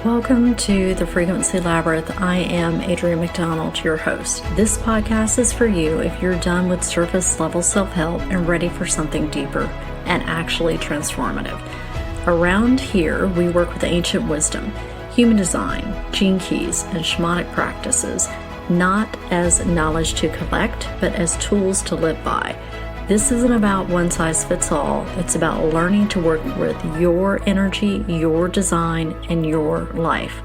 Welcome to the Frequency Labyrinth. I am Adrienne McDonald, your host. This podcast is for you if you're done with surface level self-help and ready for something deeper and actually transformative. Around here, we work with ancient wisdom, human design, gene keys, and shamanic practices, not as knowledge to collect, but as tools to live by. This isn't about one size fits all. It's about learning to work with your energy, your design, and your life.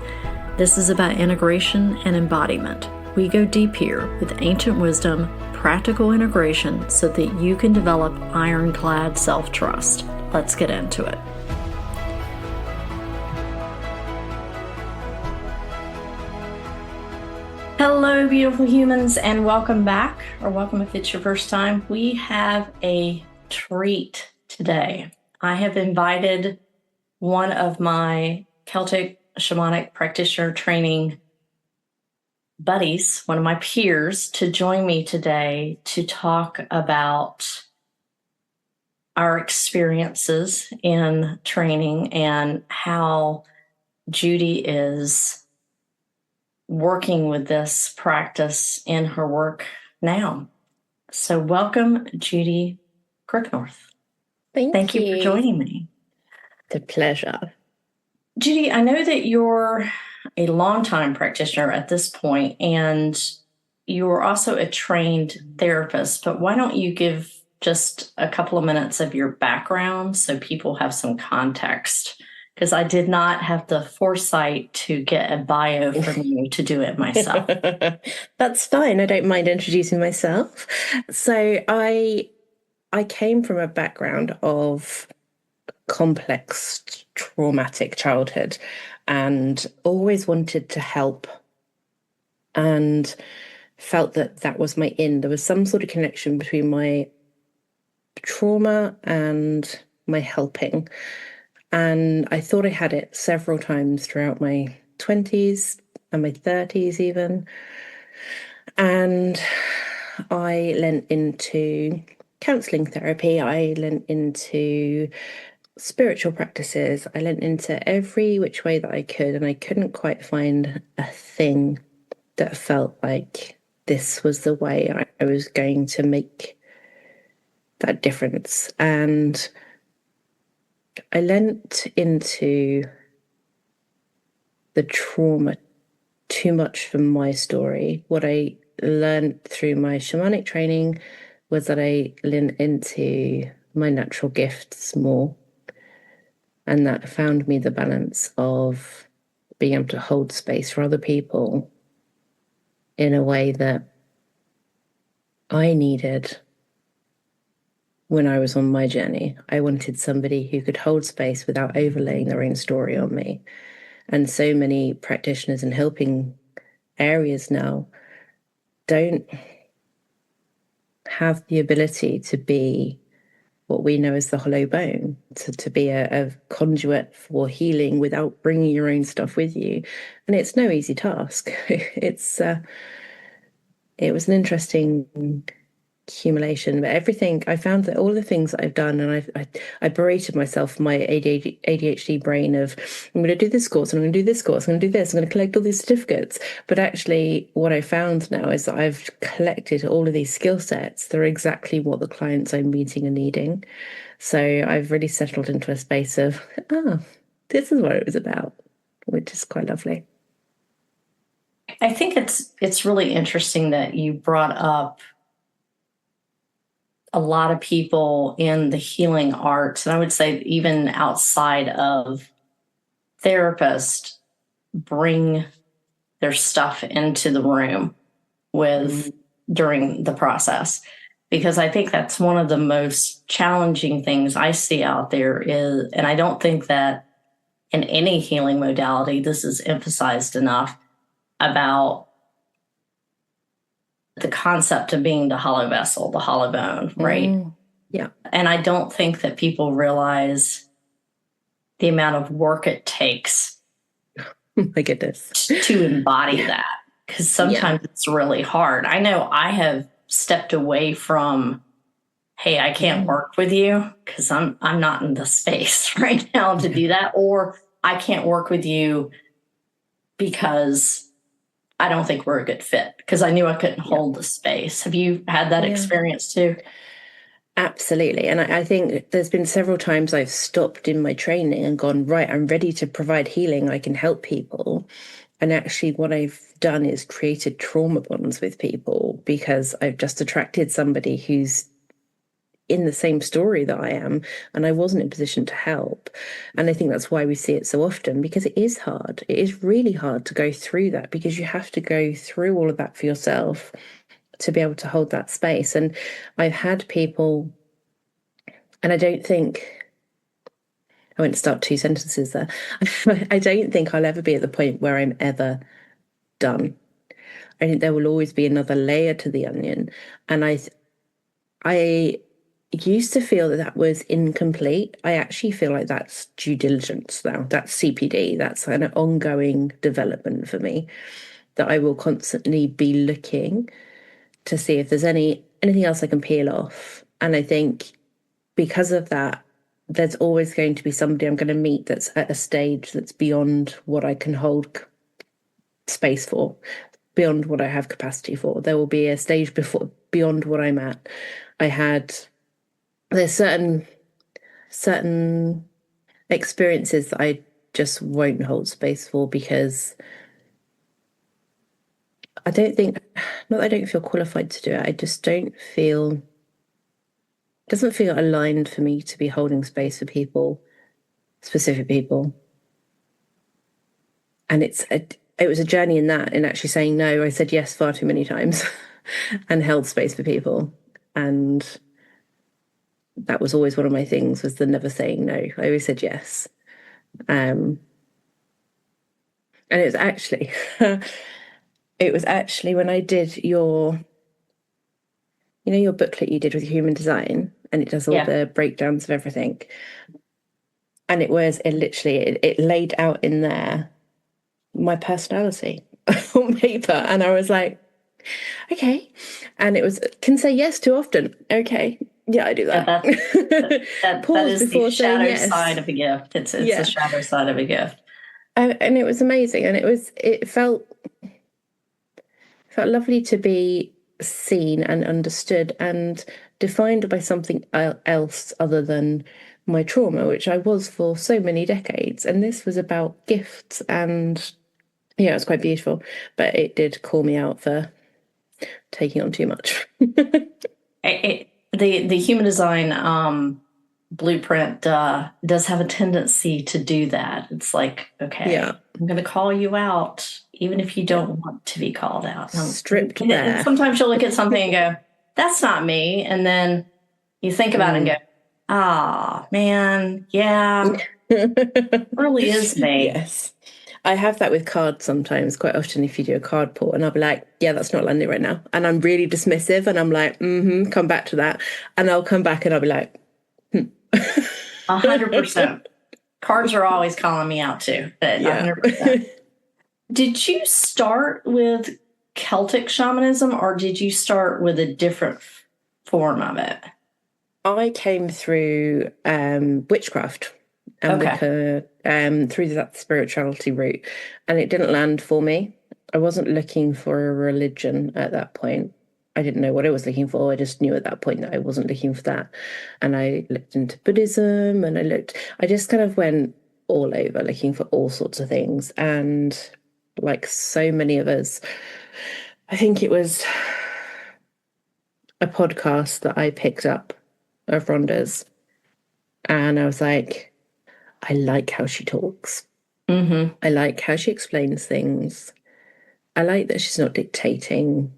This is about integration and embodiment. We go deep here with ancient wisdom, practical integration, so that you can develop ironclad self-trust. Let's get into it. Hello, beautiful humans, and welcome back, or welcome if it's your first time. We have a treat today. I have invited one of my Celtic Shamanic practitioner training buddies, one of my peers, to join me today to talk about our experiences in training and how Judy is working with this practice in her work now. So welcome, Judy Crooknorth. Thank you for joining me. It's a pleasure. Judy, I know that you're a longtime practitioner at this point, and you're also a trained therapist, but why don't you give just a couple of minutes of your background so people have some context? Because I did not have the foresight to get a bio from you to do it myself. That's fine. I don't mind introducing myself. So I came from a background of complex, traumatic childhood and always wanted to help and felt that that was my in. There was some sort of connection between my trauma and my helping. And I thought I had it several times throughout my 20s and my 30s even. And I lent into counselling therapy. I lent into spiritual practices. I lent into every which way that I could. And I couldn't quite find a thing that felt like this was the way I was going to make that difference. And I lent into the trauma too much for my story. What I learned through my shamanic training was that I lent into my natural gifts more. And that found me the balance of being able to hold space for other people in a way that I needed. When I was on my journey, I wanted somebody who could hold space without overlaying their own story on me. And so many practitioners in helping areas now don't have the ability to be what we know as the hollow bone, to be a conduit for healing without bringing your own stuff with you. And it's no easy task. It was an interesting accumulation, but everything I found that all the things that I've done, and I berated myself for my ADHD brain of I'm going to do this course, I'm going to do this course, I'm going to do this, I'm going to collect all these certificates. But actually what I found now is that I've collected all of these skill sets. They're exactly what the clients I'm meeting are needing. So I've really settled into a space of this is what it was about, which is quite lovely. I think it's really interesting that you brought up a lot of people in the healing arts, and I would say even outside of therapists, bring their stuff into the room with during the process. Because I think that's one of the most challenging things I see out there is, and I don't think that in any healing modality, this is emphasized enough about the concept of being the hollow vessel, the hollow bone, right? Yeah. And I don't think that people realize the amount of work it takes My goodness. to embody that. Because sometimes it's really hard. I know I have stepped away from, hey, I can't work with you because I'm not in the space right now to do that. Or I can't work with you because I don't think we're a good fit, because I knew I couldn't hold the space. Have you had that experience too? Absolutely. And I think there's been several times I've stopped in my training and gone, right, I'm ready to provide healing. I can help people. And actually what I've done is created trauma bonds with people because I've just attracted somebody who's in the same story that I am, and I wasn't in a position to help. And I think that's why we see it so often, because it is hard. It is really hard to go through that, because you have to go through all of that for yourself to be able to hold that space. And I've had people, and I don't think, I won't start two sentences there. I don't think I'll ever be at the point where I'm ever done. I think there will always be another layer to the onion. And I used to feel that that was incomplete. I actually feel like that's due diligence now. That's CPD. That's an ongoing development for me, that I will constantly be looking to see if there's anything else I can peel off. And I think because of that, there's always going to be somebody I'm going to meet that's at a stage that's beyond what I can hold space for, beyond what I have capacity for. There will be a stage beyond what I'm at. There's certain experiences that I just won't hold space for, because I don't think, not that I don't feel qualified to do it, I just don't feel, it doesn't feel aligned for me to be holding space for people, specific people. And it was a journey in that, in actually saying no. I said yes far too many times and held space for people. And that was always one of my things, was the never saying no. I always said yes. And it was actually when I did your booklet you did with human design, and it does all the breakdowns of everything. And it laid out in there my personality on paper. And I was like, okay. And it was, can say yes too often. Okay. Yeah, I do that. That is the shadow side of a gift. It's the shadow side of a gift. And it was amazing. And it felt lovely to be seen and understood and defined by something else other than my trauma, which I was for so many decades. And this was about gifts, and it was quite beautiful, but it did call me out for taking on too much. The human design blueprint does have a tendency to do that. It's like, okay, I'm going to call you out, even if you don't want to be called out. Stripped bare. Sometimes you'll look at something and go, that's not me. And then you think about it and go, man, yeah, it really is me. Yes. I have that with cards sometimes, quite often, if you do a card pull, and I'll be like, yeah, that's not landing right now. And I'm really dismissive, and I'm like, come back to that. And I'll come back and I'll be like, 100%. Cards are always calling me out too. But 100%. Did you start with Celtic shamanism, or did you start with a different form of it? I came through witchcraft and through that spirituality route, and it didn't land for me. I wasn't looking for a religion at that point. I didn't know what I was looking for. I just knew at that point that I wasn't looking for that. And I looked into Buddhism, and I just kind of went all over looking for all sorts of things. And like so many of us, I think it was a podcast that I picked up of Rhonda's, and I was like, I like how she talks. Mm-hmm. I like how she explains things. I like that she's not dictating.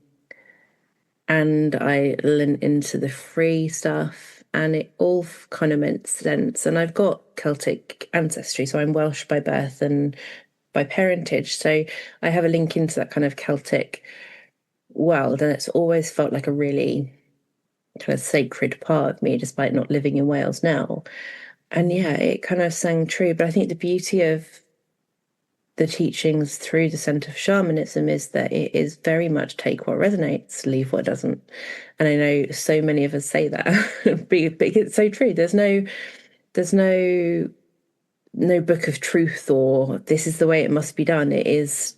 And I lent into the free stuff, and it all kind of made sense. And I've got Celtic ancestry, so I'm Welsh by birth and by parentage. So I have a link into that kind of Celtic world, and it's always felt like a really kind of sacred part of me, despite not living in Wales now. And it kind of sang true. But I think the beauty of the teachings through the Centre for Shamanism is that it is very much take what resonates, leave what doesn't. And I know so many of us say that, but it's so true. There's no no book of truth or this is the way it must be done. It is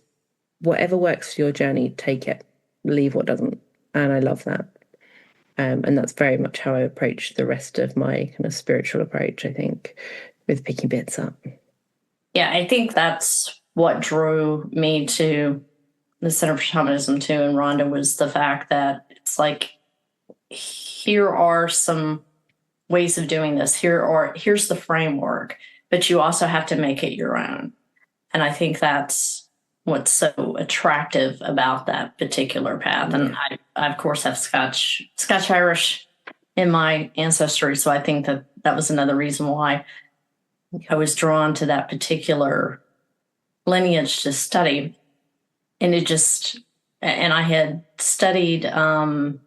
whatever works for your journey, take it, leave what doesn't. And I love that. And that's very much how I approach the rest of my kind of spiritual approach, I think, with picking bits up. Yeah, I think that's what drew me to the Center for Shamanism too, and Rhonda, was the fact that it's like, here are some ways of doing this. Here's the framework, but you also have to make it your own. And I think that's what's so attractive about that particular path. And I of course have Scotch Irish in my ancestry, so I think that was another reason why I was drawn to that particular lineage to study. And I had studied a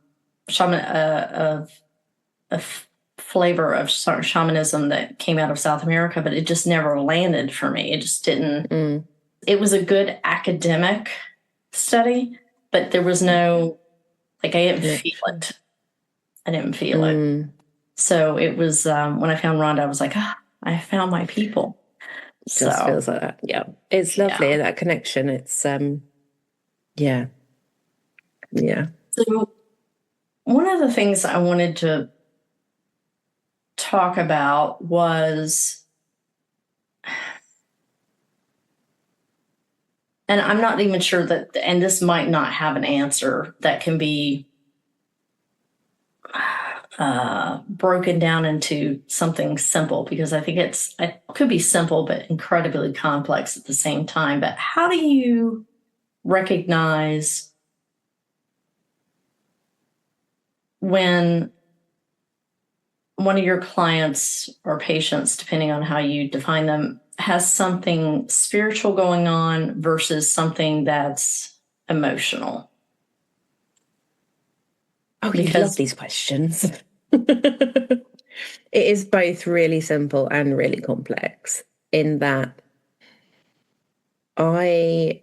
flavor of shamanism that came out of South America, but it just never landed for me. It just didn't. It was a good academic study, but there was no, like, I didn't feel it. I didn't feel it. So it was, when I found Rhonda, I was like, I found my people. Just feels like that. Yeah. It's lovely, that connection. It's, yeah. So one of the things I wanted to talk about was, and I'm not even sure that, and this might not have an answer that can be broken down into something simple, because I think it could be simple but incredibly complex at the same time. But how do you recognize when one of your clients or patients, depending on how you define them, has something spiritual going on versus something that's emotional? Oh, you love these questions. It is both really simple and really complex, in that I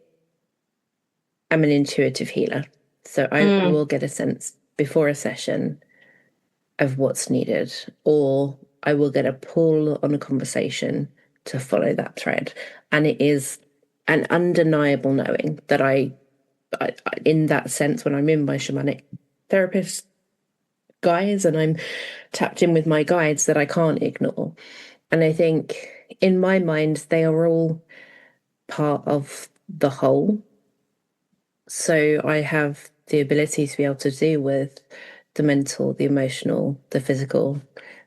am an intuitive healer. So I will get a sense before a session of what's needed, or I will get a pull on a conversation to follow that thread. And it is an undeniable knowing that I in that sense, when I'm in my shamanic therapist guides and I'm tapped in with my guides, that I can't ignore. And I think in my mind, they are all part of the whole. So I have the ability to be able to deal with the mental, the emotional, the physical,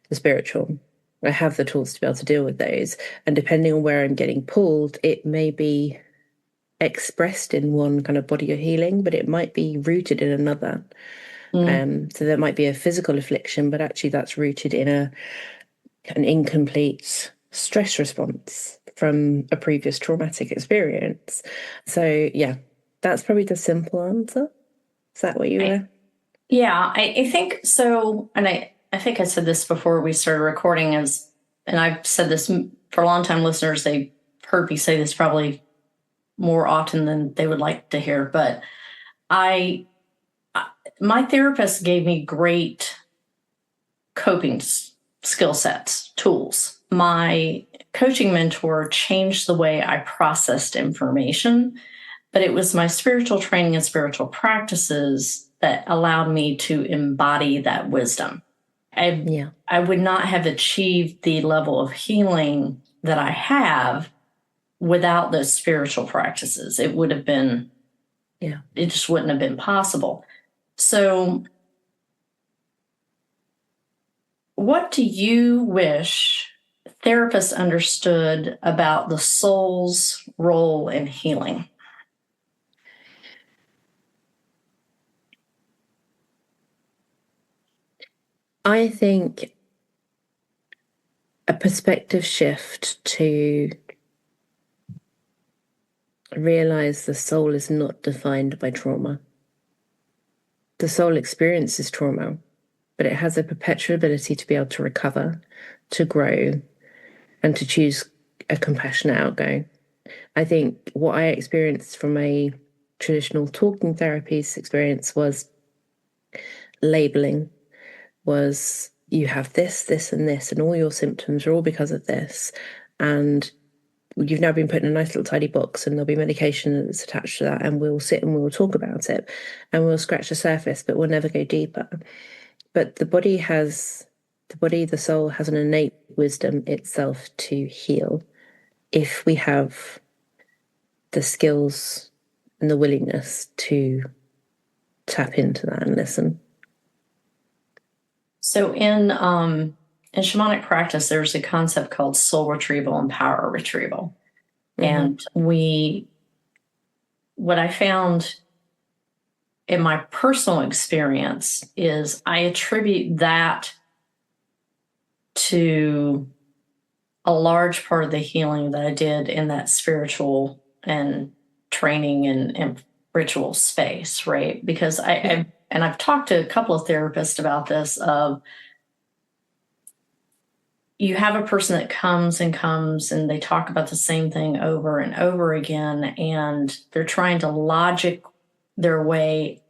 the spiritual. I have the tools to be able to deal with those. And depending on where I'm getting pulled, it may be expressed in one kind of body of healing, but it might be rooted in another. So there might be a physical affliction, but actually that's rooted in an incomplete stress response from a previous traumatic experience. So yeah, that's probably the simple answer. Is that what you were? Yeah, I think so. And I think I said this before we started recording, and I've said this for a long time. Listeners, they've heard me say this probably more often than they would like to hear, but my therapist gave me great coping skill sets, tools. My coaching mentor changed the way I processed information, but it was my spiritual training and spiritual practices that allowed me to embody that wisdom. I would not have achieved the level of healing that I have without those spiritual practices. It would have been, it just wouldn't have been possible. So what do you wish therapists understood about the soul's role in healing? I think a perspective shift to realize the soul is not defined by trauma. The soul experiences trauma, but it has a perpetual ability to be able to recover, to grow, and to choose a compassionate outgo. I think what I experienced from a traditional talking therapies experience was labeling, was you have this, this, and this, and all your symptoms are all because of this. and you've now been put in a nice little tidy box, and there'll be medication that's attached to that, and we'll sit and we'll talk about it, and we'll scratch the surface, but we'll never go deeper. But the soul has an innate wisdom itself to heal if we have the skills and the willingness to tap into that and listen. So in shamanic practice, there's a concept called soul retrieval and power retrieval. And what I found in my personal experience is I attribute that to a large part of the healing that I did in that spiritual and training and ritual space, right? Because I've talked to a couple of therapists about this, of you have a person that comes and they talk about the same thing over and over again, and they're trying to logic their way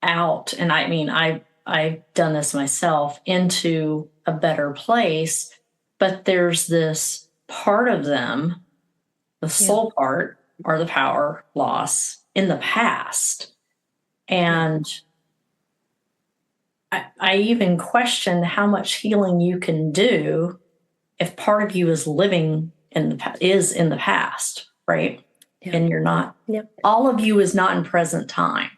out. And I mean, I've done this myself, into a better place, but there's this part of them, the soul part, or the power loss in the past. And I even question how much healing you can do if part of you is living in the past, right? And you're not. All of you is not in present time,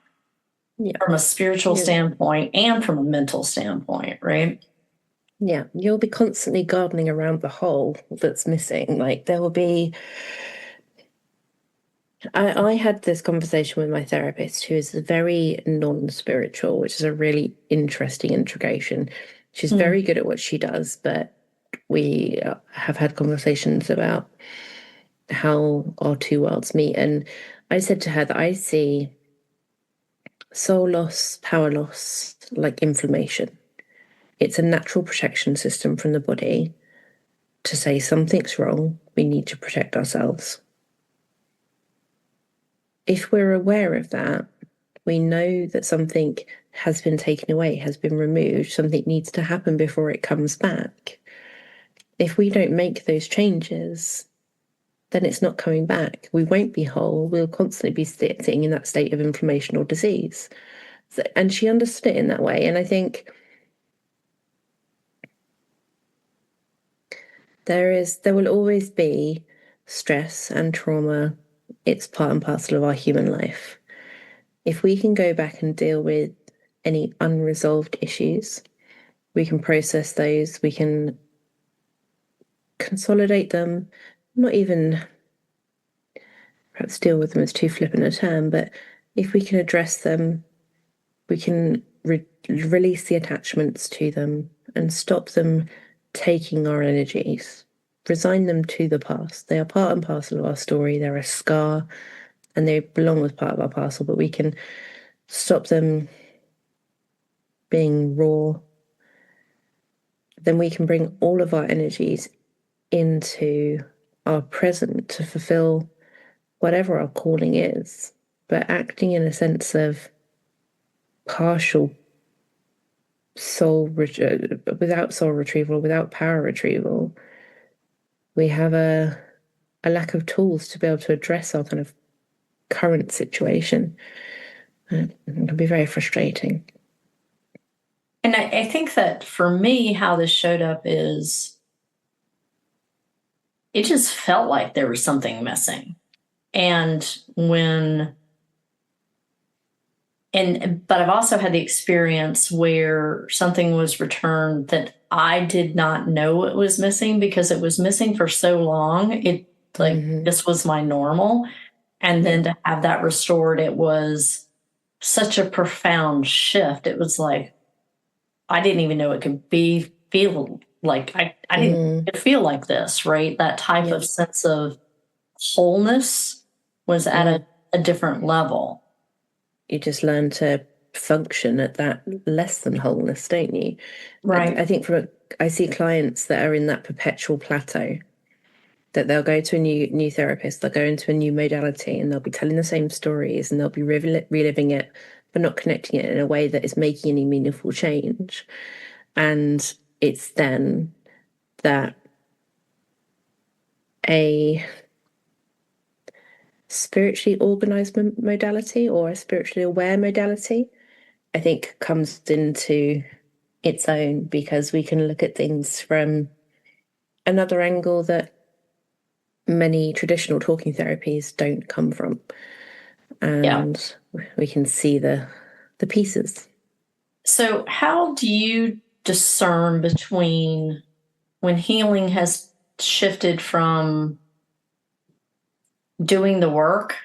from a spiritual standpoint and from a mental standpoint, right? Yeah, you'll be constantly gardening around the hole that's missing. Like, there will be. I had this conversation with my therapist, who is very non-spiritual, which is a really interesting integration. She's very good at what she does, but we have had conversations about how our two worlds meet. And I said to her that I see soul loss, power loss, like inflammation. It's a natural protection system from the body to say something's wrong, we need to protect ourselves. If we're aware of that, we know that something has been taken away, has been removed, something needs to happen before it comes back. If we don't make those changes, then it's not coming back. We won't be whole. We'll constantly be sitting in that state of inflammation or disease. And she understood it in that way. And I think there will always be stress and trauma. It's part and parcel of our human life. If we can go back and deal with any unresolved issues, we can process those, we can consolidate them, not even perhaps deal with them as too flippant a term, but if we can address them, we can release the attachments to them and stop them taking our energies, resign them to the past. They are part and parcel of our story. They're a scar and they belong as part of our parcel, but we can stop them being raw. Then we can bring all of our energies into our present to fulfill whatever our calling is, but acting in a sense of partial without soul retrieval, without power retrieval, we have a lack of tools to be able to address our kind of current situation. It can be very frustrating. And I think that for me, how this showed up is it just felt like there was something missing. But I've also had the experience where something was returned that I did not know it was missing, because it was missing for so long. This was my normal. And then to have that restored, it was such a profound shift. It was like, I didn't even know it could feel like, I didn't feel like this, right? That type of sense of wholeness was at a different level. You just learn to function at that less than wholeness, don't you? Right. I think I see clients that are in that perpetual plateau, that they'll go to a new therapist, they'll go into a new modality, and they'll be telling the same stories, and they'll be reliving it, but not connecting it in a way that is making any meaningful change. And it's then that a spiritually organized modality or a spiritually aware modality, I think comes into its own, because we can look at things from another angle that many traditional talking therapies don't come from. And we can see the pieces. So how do you discern between when healing has shifted from doing the work?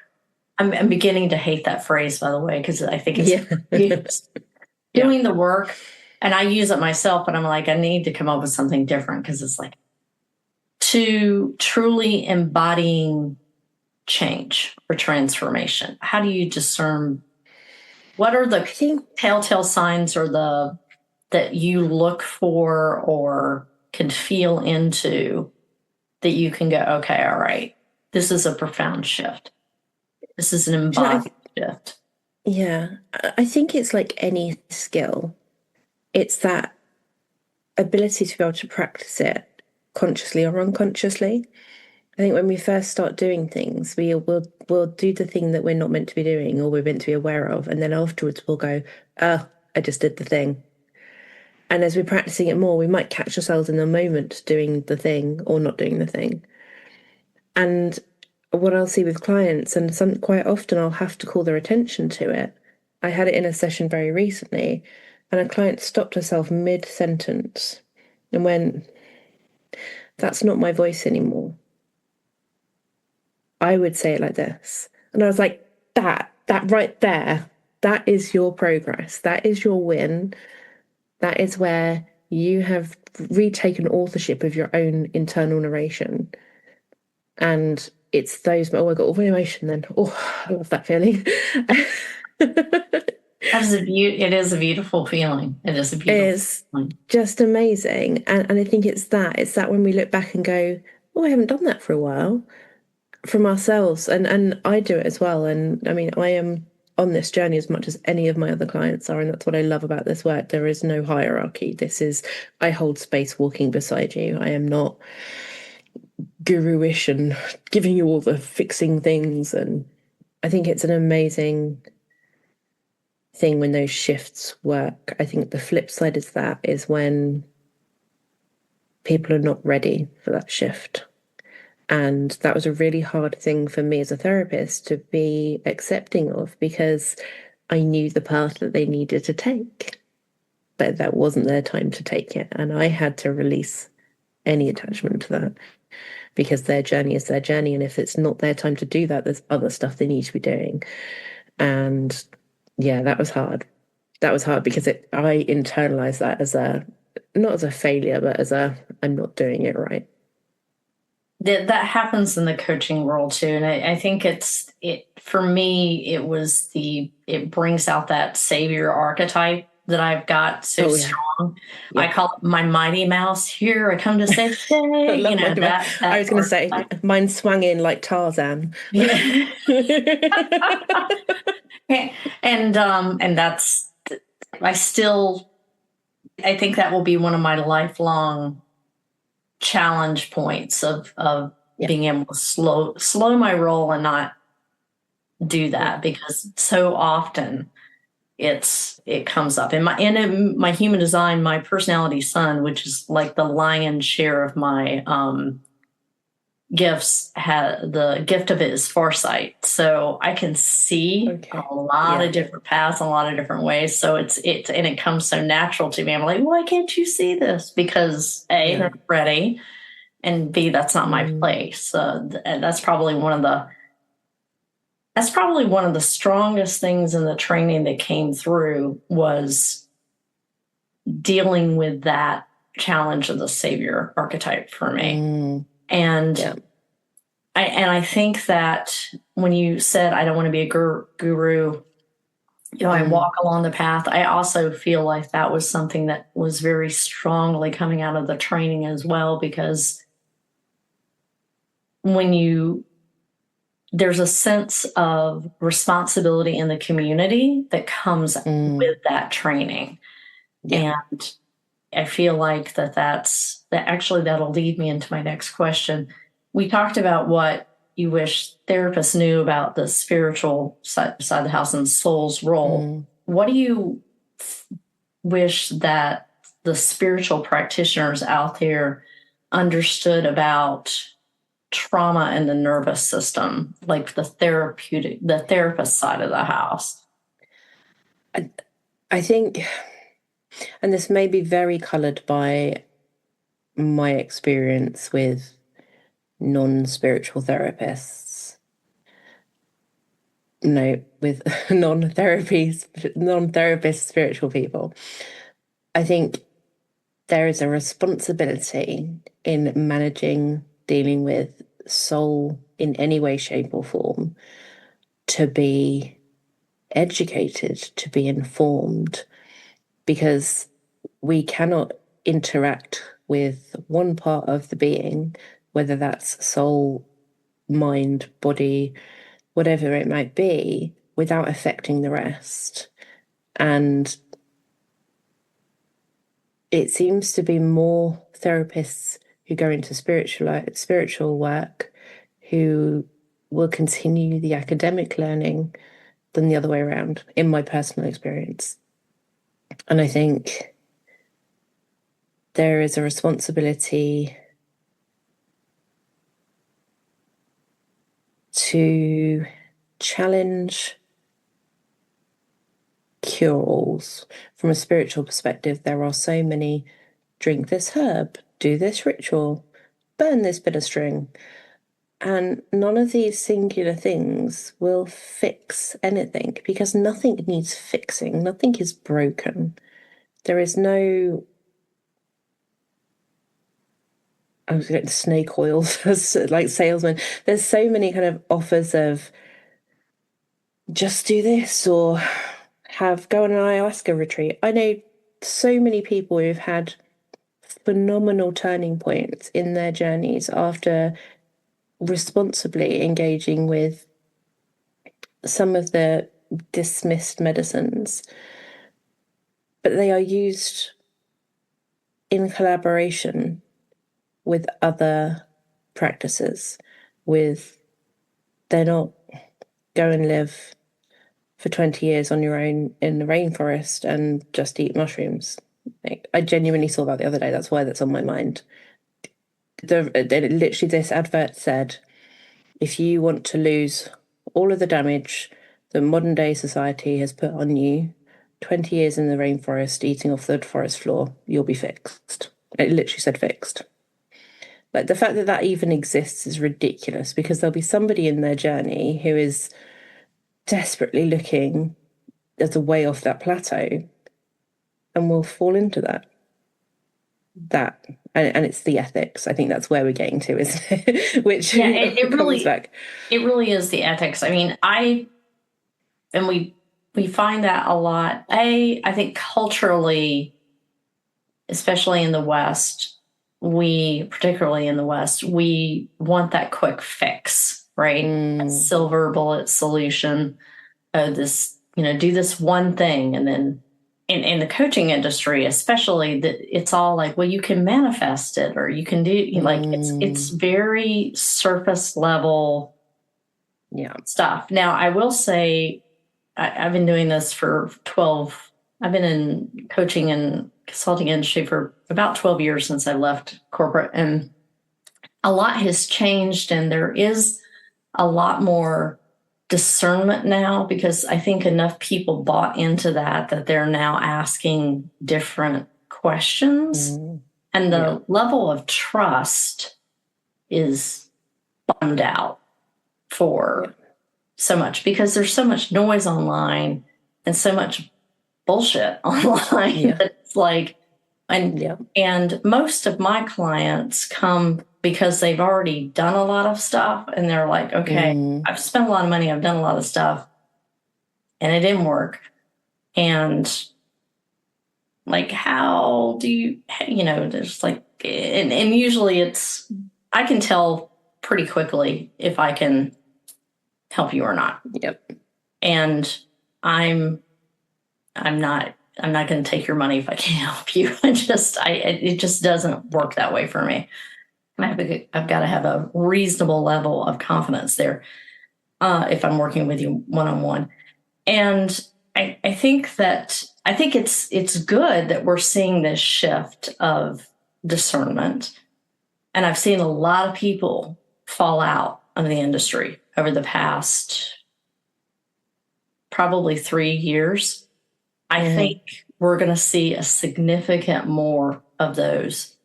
I'm beginning to hate that phrase, by the way, because I think it's doing the work, and I use it myself, but I'm like, I need to come up with something different, because it's like, to truly embodying change or transformation. How do you discern? What are the telltale signs or that you look for or can feel into that you can go, okay, all right, this is a profound shift. This is an embodied shift. Yeah, I think it's like any skill. It's that ability to be able to practice it consciously or unconsciously. I think when we first start doing things, we'll do the thing that we're not meant to be doing or we're meant to be aware of. And then afterwards we'll go, oh, I just did the thing. And as we're practicing it more, we might catch ourselves in the moment doing the thing or not doing the thing. And what I'll see with clients, and quite often I'll have to call their attention to it. I had it in a session very recently, and a client stopped herself mid-sentence and went, that's not my voice anymore. I would say it like this. And I was like, that right there, that is your progress. That is your win. That is where you have retaken authorship of your own internal narration. And it's those, oh, I got all the emotion then. Oh, I love that feeling. It is a beautiful feeling. It is a beautiful feeling. Just amazing. And I think it's that when we look back and go, oh, I haven't done that for a while, from ourselves. And I do it as well. And I mean, I am on this journey as much as any of my other clients are. And that's what I love about this work. There is no hierarchy. I hold space walking beside you. I am not guru-ish and giving you all the fixing things. And I think it's an amazing thing when those shifts work. I think the flip side is when people are not ready for that shift. And that was a really hard thing for me as a therapist to be accepting of, because I knew the path that they needed to take, but that wasn't their time to take it. And I had to release any attachment to that, because their journey is their journey. And if it's not their time to do that, there's other stuff they need to be doing. And yeah, that was hard. That was hard because I internalized that as not as a failure, but as I'm not doing it right. That happens in the coaching world too. And I think for me, it brings out that savior archetype that I've got so strong. Yeah. I call it my Mighty Mouse. Here I come to save the day. I was going to say, mine swung in like Tarzan. Yeah. And that's, I think that will be one of my lifelong challenge points of being able to slow my roll and not do that, because so often it comes up in my human design, my personality sun, which is like the lion's share of my gifts, the gift of it is foresight. So I can see a lot of different paths, a lot of different ways. So it comes so natural to me. I'm like, why can't you see this? Because A, they're not ready, and B, that's not my place. And that's probably one of the strongest things in the training that came through, was dealing with that challenge of the savior archetype for me. And I think that when you said, I don't want to be a guru, I walk along the path. I also feel like that was something that was very strongly coming out of the training as well, because there's a sense of responsibility in the community that comes with that training. Yeah. And I feel like that'll lead me into my next question. we talked about what you wish therapists knew about the spiritual side of the house and soul's role. What do you wish that the spiritual practitioners out there understood about trauma and the nervous system, like the therapist side of the house? I think, and this may be very coloured by my experience with non-spiritual therapists, with non-therapist spiritual people. I think there is a responsibility in managing, dealing with soul in any way, shape, or form to be educated, to be informed, because we cannot interact with one part of the being, whether that's soul, mind, body, whatever it might be, without affecting the rest. And it seems to be more therapists who go into spiritual work who will continue the academic learning than the other way around, in my personal experience. And I think there is a responsibility to challenge cure-alls. From a spiritual perspective, there are so many: drink this herb, do this ritual, burn this bit of string. And none of these singular things will fix anything, because nothing needs fixing. Nothing is broken. There is no, I was getting snake oils as like salesman. There's so many kind of offers of just do this or go on an ayahuasca retreat. I know so many people who've had phenomenal turning points in their journeys after responsibly engaging with some of the dismissed medicines, but they are used in collaboration with other practices. They're not go and live for 20 years on your own in the rainforest and just eat mushrooms. I genuinely saw that the other day. That's why that's on my mind. Literally, this advert said, if you want to lose all of the damage that modern day society has put on you, 20 years in the rainforest eating off the forest floor, you'll be fixed. It literally said fixed. Like, the fact that that even exists is ridiculous, because there'll be somebody in their journey who is desperately looking at a way off that plateau and will fall into that. And it's the ethics. I think that's where we're getting to, isn't it? Which it really back. It really is the ethics. I mean, we find that a lot. I think culturally, especially in the West, particularly in the West, we want that quick fix, right? That silver bullet solution. Do this one thing, and then in the coaching industry, especially, that it's all like, well, you can manifest it, or you can do it's very surface level stuff. Now, I will say, I've been doing this for I've been in coaching and consulting industry for about 12 years since I left corporate, and a lot has changed, and there is a lot more discernment now, because I think enough people bought into that they're now asking different questions, and the level of trust is bummed out for so much, because there's so much noise online and so much bullshit online that it's like, and most of my clients come because they've already done a lot of stuff, and they're like, okay, I've spent a lot of money, I've done a lot of stuff, and it didn't work. And like, how do you, there's like, and usually I can tell pretty quickly if I can help you or not. Yep. And I'm not going to take your money if I can't help you. It just doesn't work that way for me. I've got to have a reasonable level of confidence there if I'm working with you one-on-one. And I think it's good that we're seeing this shift of discernment. And I've seen a lot of people fall out of the industry over the past probably 3 years. I think we're going to see a significant more of those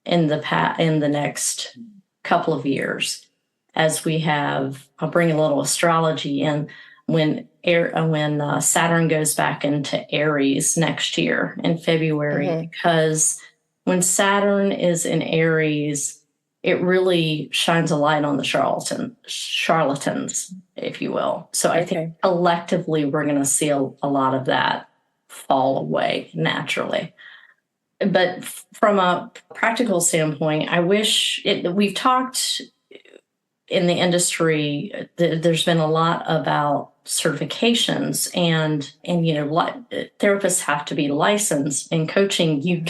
in the next couple of years, as we have. I'll bring a little astrology in when Saturn goes back into Aries next year in February, because when Saturn is in Aries, it really shines a light on the charlatans, if you will. So I think collectively we're going to see a lot of that fall away naturally. But from a practical standpoint, we've talked in the industry, there's been a lot about certifications and therapists have to be licensed. In coaching, you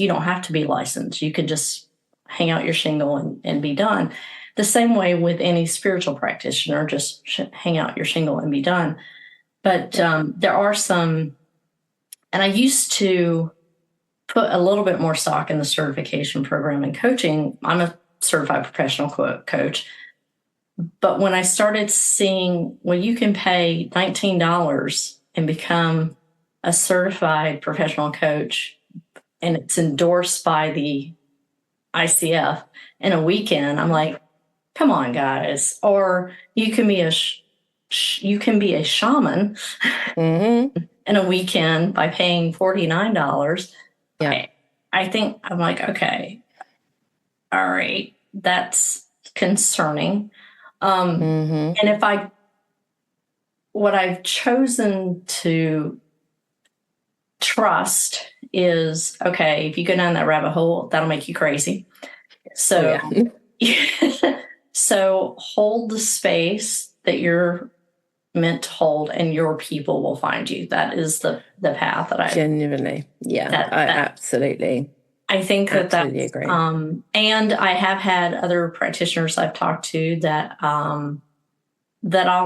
don't have to be licensed. You could just hang out your shingle and be done. The same way with any spiritual practitioner, just hang out your shingle and be done. But there are some, and I used to put a little bit more stock in the certification program in coaching. I'm a certified professional coach. But when I started seeing, well, you can pay $19 and become a certified professional coach, and it's endorsed by the ICF in a weekend, I'm like, come on, guys. Or you can be a shaman in a weekend by paying $49. Yeah. I think I'm like, okay, all right, that's concerning. And what I've chosen to trust is, okay, if you go down that rabbit hole, that'll make you crazy. So, so hold the space that you're meant to hold, and your people will find you. That is the path that I genuinely, absolutely. I think that's agree. And I have had other practitioners I've talked to that I'll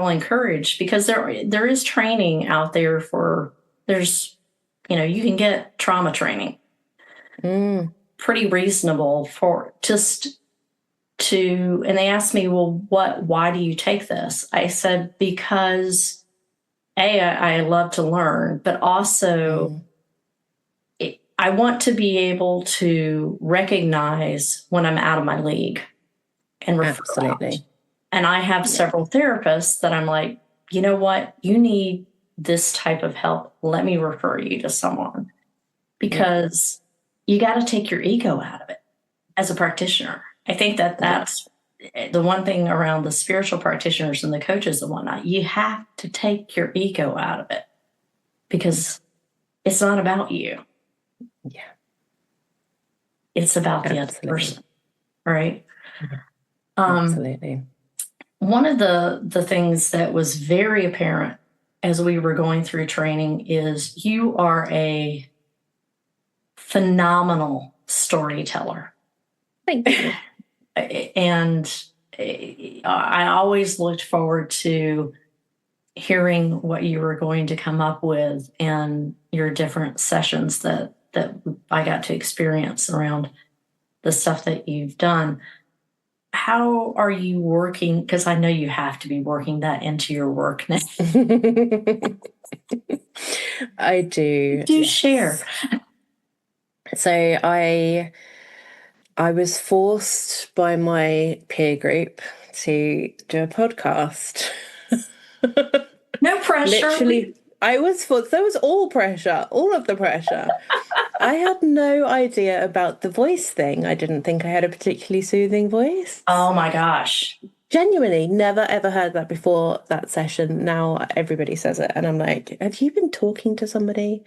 encourage, because there is training out there you can get trauma training pretty reasonable for just to, and they asked me, well, why do you take this? I said, because I love to learn, but also I want to be able to recognize when I'm out of my league and refer out. And I have several therapists that I'm like, you know what? You need this type of help. Let me refer you to someone, because you got to take your ego out of it as a practitioner. I think that's the one thing around the spiritual practitioners and the coaches and whatnot. You have to take your ego out of it, because it's not about you. Yeah. It's about the other person, right? Absolutely. One of the things that was very apparent as we were going through training is you are a phenomenal storyteller. Thank you. And I always looked forward to hearing what you were going to come up with in your different sessions that I got to experience around the stuff that you've done. How are you working? Because I know you have to be working that into your work now. I do. Do share. So I was forced by my peer group to do a podcast. No pressure. Literally, I was forced. There was all pressure, all of the pressure. I had no idea about the voice thing. I didn't think I had a particularly soothing voice. Oh my gosh. Genuinely, never ever heard that before that session. Now everybody says it. And I'm like, have you been talking to somebody?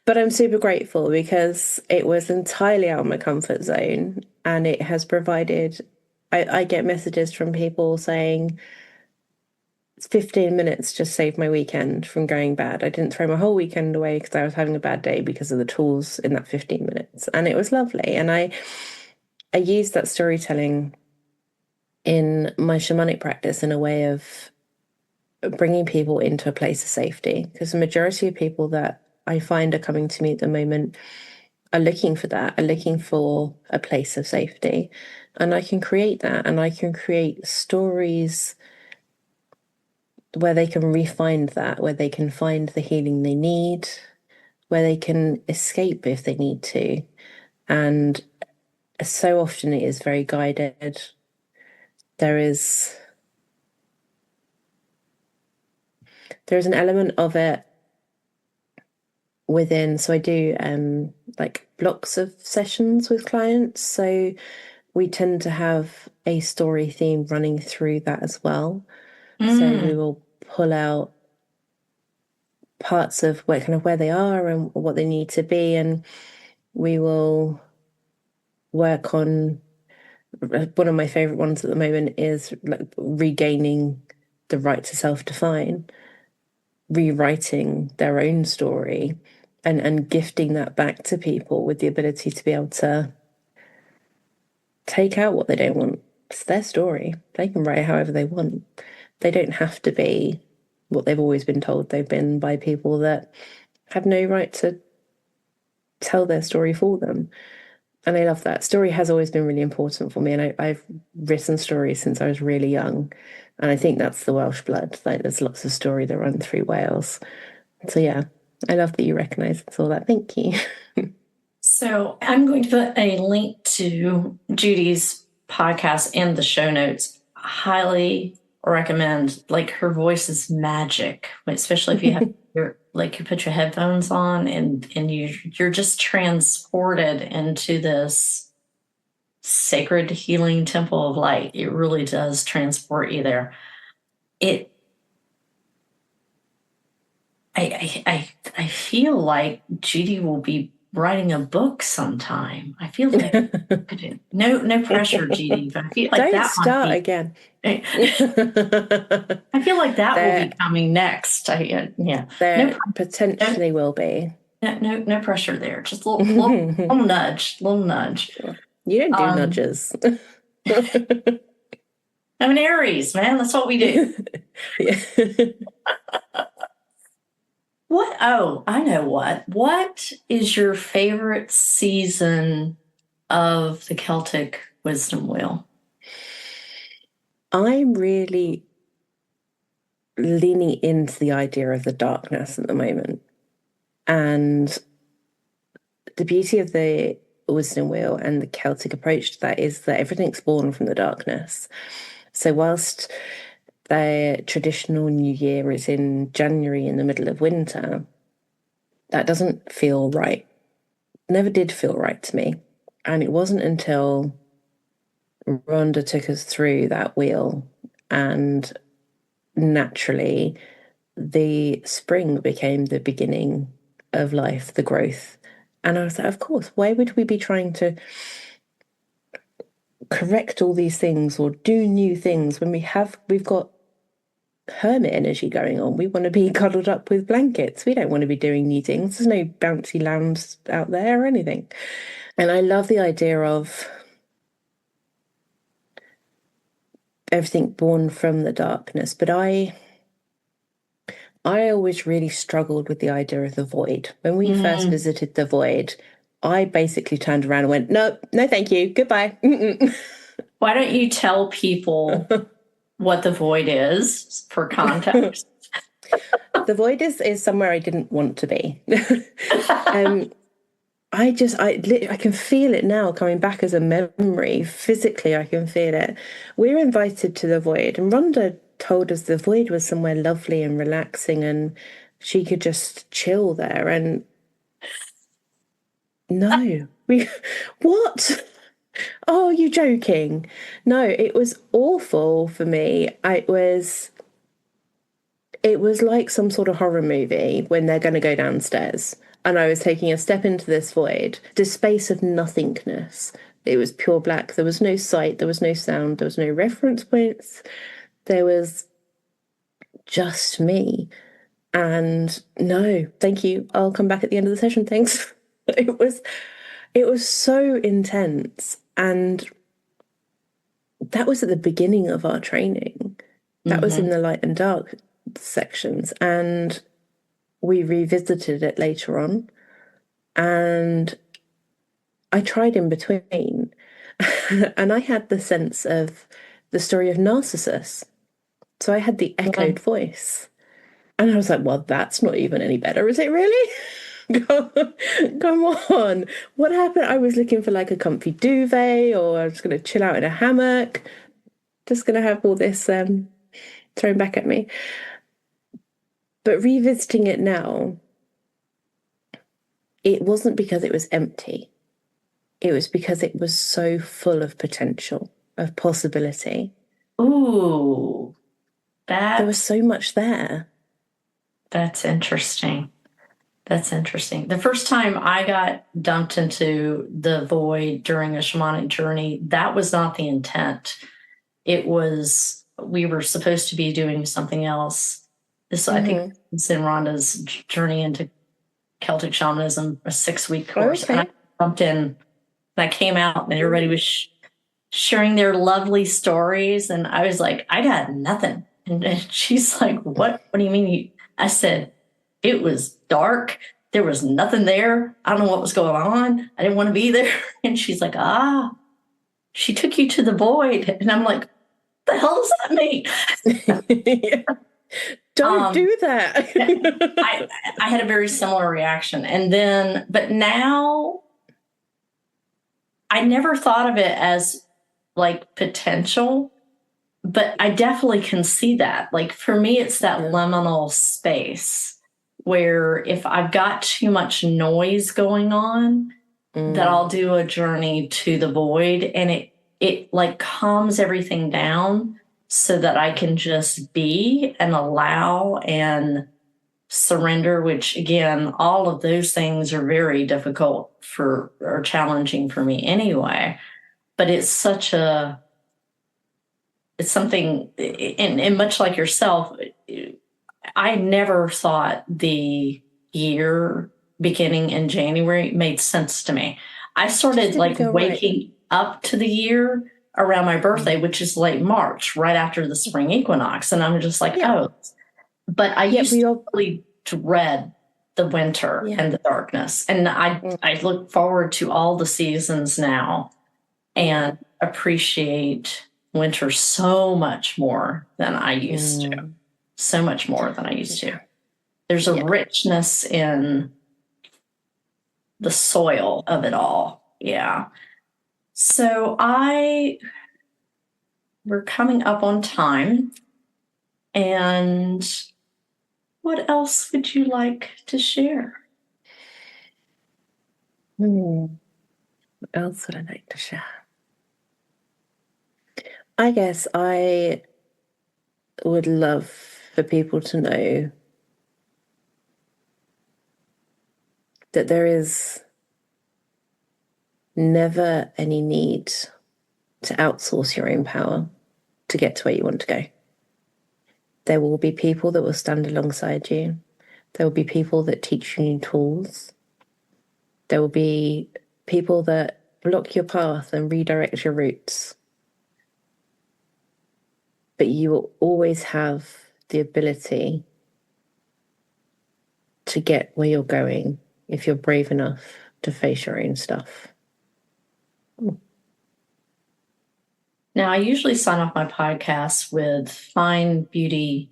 But I'm super grateful, because it was entirely out of my comfort zone. And it has provided, I get messages from people saying, 15 minutes just saved my weekend from going bad. I didn't throw my whole weekend away because I was having a bad day because of the tools in that 15 minutes. And it was lovely. And I use that storytelling in my shamanic practice in a way of bringing people into a place of safety, because the majority of people that I find are coming to me at the moment are looking for that, are looking for a place of safety. And I can create that, and I can create stories where they can refine that, where they can find the healing they need, where they can escape if they need to. And so often it is very guided. There is an element of it within, so I do like blocks of sessions with clients, so we tend to have a story theme running through that as well. So we will pull out parts of where they are and what they need to be, and we will work on, one of my favorite ones at the moment is like regaining the right to self-define, rewriting their own story, and gifting that back to people with the ability to be able to take out what they don't want. It's their story. They can write however they want. They don't have to be what they've always been told they've been by people that have no right to tell their story for them. And I love that. Story has always been really important for me. And I've written stories since I was really young. And I think that's the Welsh blood. Like, there's lots of story that run through Wales. So yeah, I love that you recognise it's all that. Thank you. So I'm going to put a link to Judy's podcast in the show notes. Highly recommend. Like, her voice is magic, especially if you have you put your headphones on and you're just transported into this sacred healing temple of light. It really does transport you there. I feel like Judy will be writing a book sometime. I feel like no pressure, Judy, but I feel like don't start again. I feel like that will be coming next. There potentially will be. No pressure there. Just a little nudge, You don't do nudges. I'm an Aries, man. That's what we do. What? Oh, I know what. What is your favorite season of the Celtic Wisdom Wheel? I'm really leaning into the idea of the darkness at the moment. And the beauty of the Wisdom Wheel and the Celtic approach to that is that everything's born from the darkness. So whilst the traditional New Year is in January in the middle of winter, that doesn't feel right. Never did feel right to me. And it wasn't until Rhonda took us through that wheel and naturally the spring became the beginning of life, the growth. And I was like, of course, why would we be trying to correct all these things or do new things when we've got hermit energy going on? We want to be cuddled up with blankets. We don't want to be doing new things. There's no bouncy lambs out there or anything. And I love the idea of everything born from the darkness. But I always really struggled with the idea of the void. When we first visited the void, I basically turned around and went, no, thank you. Goodbye. Why don't you tell people what the void is for context? The void is somewhere I didn't want to be. I can feel it now coming back as a memory. Physically, I can feel it. We're invited to the void, and Rhonda told us the void was somewhere lovely and relaxing and she could just chill there. And no, what? Oh, you joking? No, it was awful for me. It was like some sort of horror movie when they're going to go downstairs. And I was taking a step into this void, this space of nothingness. It was pure black. There was no sight. There was no sound. There was no reference points. There was just me. And no, thank you. I'll come back at the end of the session. Thanks. It was so intense. And that was at the beginning of our training. That was in the light and dark sections. And we revisited it later on. And I tried in between. And I had the sense of the story of Narcissus. So I had the echoed voice. And I was like, well, that's not even any better, is it really? Come on. What happened? I was looking for like a comfy duvet, or I was going to chill out in a hammock. Just going to have all this thrown back at me. But revisiting it now, it wasn't because it was empty. It was because it was so full of potential, of possibility. Ooh, there was so much there. That's interesting. That's interesting. The first time I got dumped into the void during a shamanic journey, that was not the intent. It was, we were supposed to be doing something else. This, I think, it's in Rhonda's journey into Celtic shamanism, a 6-week course. Okay. And I jumped in, and I came out, and everybody was sharing their lovely stories. And I was like, I got nothing. And she's like, what do you mean? I said, it was dark. There was nothing there. I don't know what was going on. I didn't want to be there. And she's like, she took you to the void. And I'm like, what the hell does that mean? Don't do that. I had a very similar reaction. And then, but now I never thought of it as like potential, but I definitely can see that. Like for me, it's that liminal space where if I've got too much noise going on, that I'll do a journey to the void, and it like calms everything down so that I can just be and allow and surrender, which again, all of those things are very difficult or challenging for me anyway. But it's something, and much like yourself, I never thought the year beginning in January made sense to me. I started like waking up to the year around my birthday, which is late March, right after the spring equinox. And I'm just like, but I used to really dread the winter and the darkness. And I look forward to all the seasons now and appreciate winter so much more than I used to. So much more than I used to. There's a richness in the soil of it all. Yeah. So we're coming up on time. And what else would you like to share? What else would I like to share? I guess I would love for people to know that there is never any need to outsource your own power to get to where you want to go. There will be people that will stand alongside you. There will be people that teach you new tools. There will be people that block your path and redirect your routes. But you will always have the ability to get where you're going if you're brave enough to face your own stuff. Now, I usually sign off my podcast with find beauty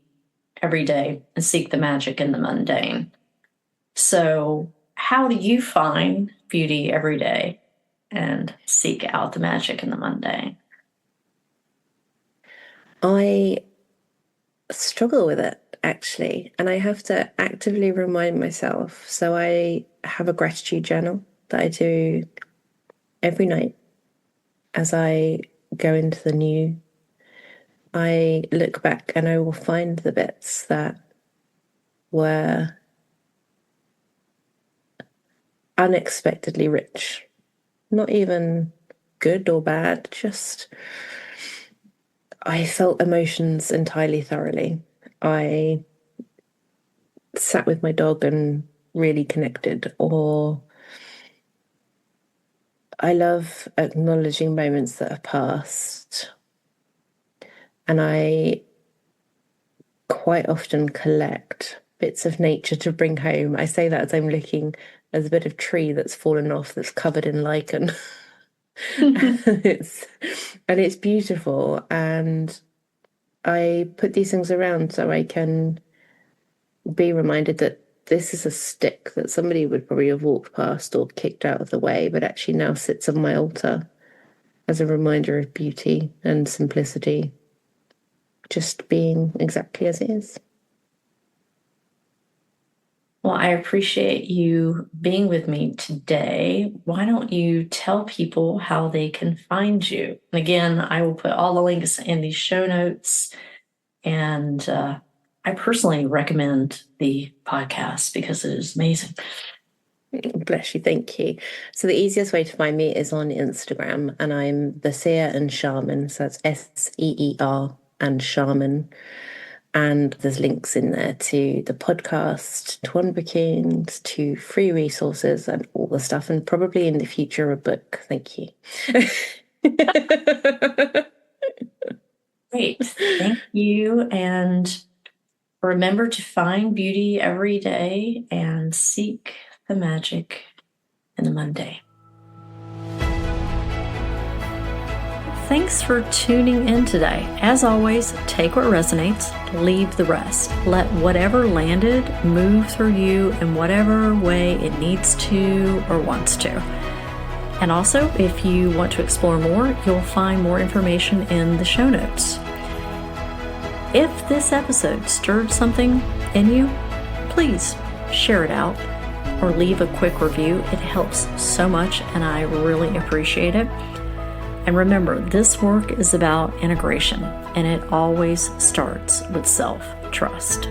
every day and seek the magic in the mundane. So how do you find beauty every day and seek out the magic in the mundane? I struggle with it, actually, and I have to actively remind myself. So I have a gratitude journal that I do every night as I go into the new. I look back and I will find the bits that were unexpectedly rich, not even good or bad, just I felt emotions entirely thoroughly. I sat with my dog and really connected, or I love acknowledging moments that have passed. And I quite often collect bits of nature to bring home. I say that as I'm looking as a bit of tree that's fallen off that's covered in lichen. It's beautiful, and I put these things around so I can be reminded that this is a stick that somebody would probably have walked past or kicked out of the way, but actually now sits on my altar as a reminder of beauty and simplicity, just being exactly as it is. Well, I appreciate you being with me today. Why don't you tell people how they can find you? And again, I will put all the links in the show notes. And I personally recommend the podcast because it is amazing. Bless you, thank you. So the easiest way to find me is on Instagram, and I'm the Seer and Shaman. So that's SEER and Shaman. And there's links in there to the podcast, to unbookings, to free resources and all the stuff, and probably in the future a book. Thank you. Great. Thank you. And remember to find beauty every day and seek the magic in the mundane. Thanks for tuning in today. As always, take what resonates, leave the rest. Let whatever landed move through you in whatever way it needs to or wants to. And also, if you want to explore more, you'll find more information in the show notes. If this episode stirred something in you, please share it out or leave a quick review. It helps so much, and I really appreciate it. And remember, this work is about integration, and it always starts with self-trust.